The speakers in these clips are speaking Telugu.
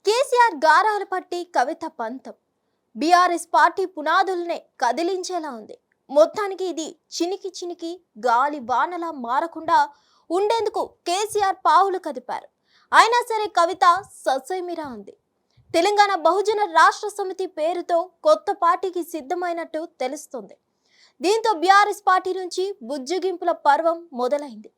కేసీఆర్ గారాల పట్టి కవిత పంతం బీఆర్ఎస్ పార్టీ పునాదులనే కదిలించేలా ఉంది. మొత్తానికి ఇది చినికి చినికి గాలి వానలా మారకుండా ఉండేందుకు కేసీఆర్ పావులు కదిపారు. అయినా సరే కవిత ససేమిరా ఉంది. తెలంగాణ బహుజన రాష్ట్ర సమితి పేరుతో కొత్త పార్టీకి సిద్ధమైనట్టు తెలుస్తుంది. దీంతో బీఆర్ఎస్ పార్టీ నుంచి బుజ్జగింపుల పర్వం మొదలైంది.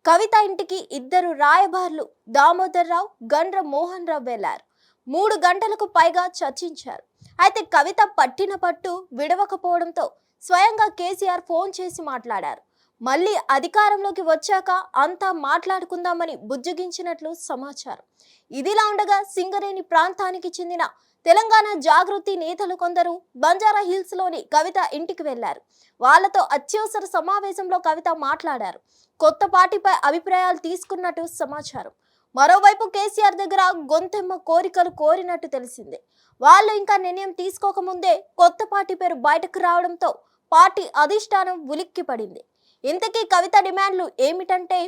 కవిత ఇంటికి ఇద్దరు రాయబారులు దామోదర్ రావు, గండ్ర మోహన్ రావు వెళ్లారు. 3 గంటలకు పైగా చర్చించారు. అయితే కవిత పట్టిన పట్టు విడవకపోవడంతో స్వయంగా కేసీఆర్ ఫోన్ చేసి మాట్లాడారు. మళ్ళీ అధికారంలోకి వచ్చాక అంతా మాట్లాడుకుందామని బుజ్జగించినట్లు సమాచారం. ఇదిలా ఉండగా సింగరేణి ప్రాంతానికి చెందిన తెలంగాణ జాగృతి నేతలు కొందరు బంజారా హిల్స్ లోని కవిత ఇంటికి వెళ్లారు. వాళ్లతో అత్యవసర సమావేశంలో కవిత మాట్లాడారు. కొత్త పార్టీపై అభిప్రాయాలు తీసుకున్నట్టు సమాచారం. మరోవైపు కేసీఆర్ దగ్గర గొంతెమ్మ కోరికలు కోరినట్టు తెలిసింది. వాళ్ళు ఇంకా నిర్ణయం తీసుకోకముందే కొత్త పార్టీ పేరు బయటకు రావడంతో పార్టీ అధిష్టానం ఉలిక్కి పడింది. ఇంతకీ కవిత డిమాండ్లు ఏమిటంటే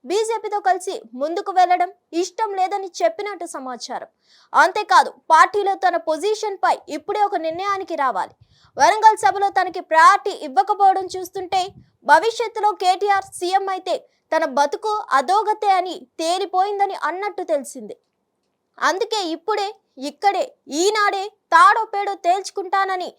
బీజేపీతో కలిసి ముందుకు వెళ్లడం ఇష్టం లేదని చెప్పినట్టు సమాచారం. అంతేకాదు పార్టీలో తన పొజిషన్ పై ఇప్పుడే ఒక నిర్ణయానికి రావాలి. వరంగల్ సభలో తనకి ప్రయారిటీ ఇవ్వకపోవడం చూస్తుంటే భవిష్యత్తులో కేటీఆర్ సీఎం అయితే తన బతుకు అధోగతే అని తేలిపోయిందని అన్నట్టు తెలిసింది. అందుకే ఇప్పుడే ఇక్కడే ఈనాడే తాడో పేడో తేల్చుకుంటానని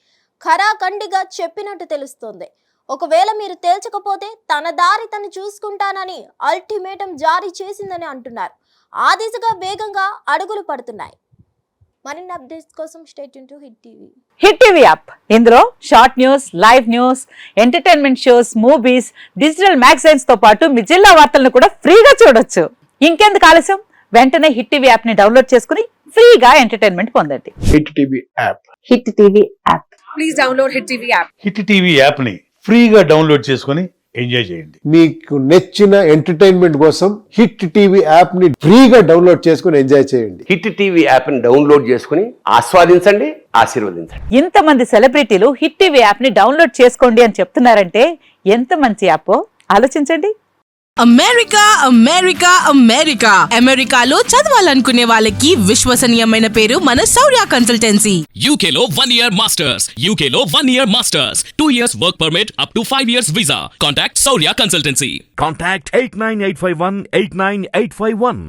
ఖరాఖండిగా చెప్పినట్టు తెలుస్తోంది. ఒకవేళ మీరు తేల్చకపోతే తన దారి తను చూసుకుంటానని అల్టిమేటం జారీ చేసిందని అంటున్నారు. ఆ దిశగా వేగంగా అడుగులు పడుతున్నాయి. మరిన్ని అప్డేట్స్ కోసం stay tune to Hit TV. Hit TV app ఇందులో short news, live news, entertainment shows, movies, digital magazines తో పాటు మీ జిల్లా వార్తలను కూడా ఫ్రీగా చూడొచ్చు. ఇంకెందుకు ఆలస్యం, వెంటనే హిట్ టీవీ యాప్ ని డౌన్లోడ్ చేసుకుని ఫ్రీగా ఎంటర్టైన్మెంట్ పొందండి. Hit TV app. Hit TV app. Please download hit TV app. Hit TV app ని ఫ్రీగా డౌన్లోడ్ చేసుకుని ఎంజాయ్ చేయండి. మీకు నచ్చిన ఎంటర్టైన్మెంట్ కోసం హిట్ టీవీ యాప్ ని ఫ్రీగా డౌన్లోడ్ చేసుకుని ఎంజాయ్ చేయండి. హిట్ టీవీ యాప్ ని డౌన్లోడ్ చేసుకుని ఆస్వాదించండి, ఆశీర్వదించండి. ఇంతమంది సెలబ్రిటీలు హిట్ టీవీ యాప్ ని డౌన్లోడ్ చేసుకోండి అని చెప్తున్నారంటే ఎంత మంచి యాప్ ఆలోచించండి. అమెరికా అమెరికా అమెరికా అమెరికాలో చదవాలనుకునే వాళ్ళకి విశ్వసనీయమైన పేరు మన శౌర్య కన్సల్టెన్సీ. UK లో 1 year masters. UK లో 1 year masters. 2 years work permit up to 5 years visa. Contact Saurya Consultancy. Contact 89851 89851.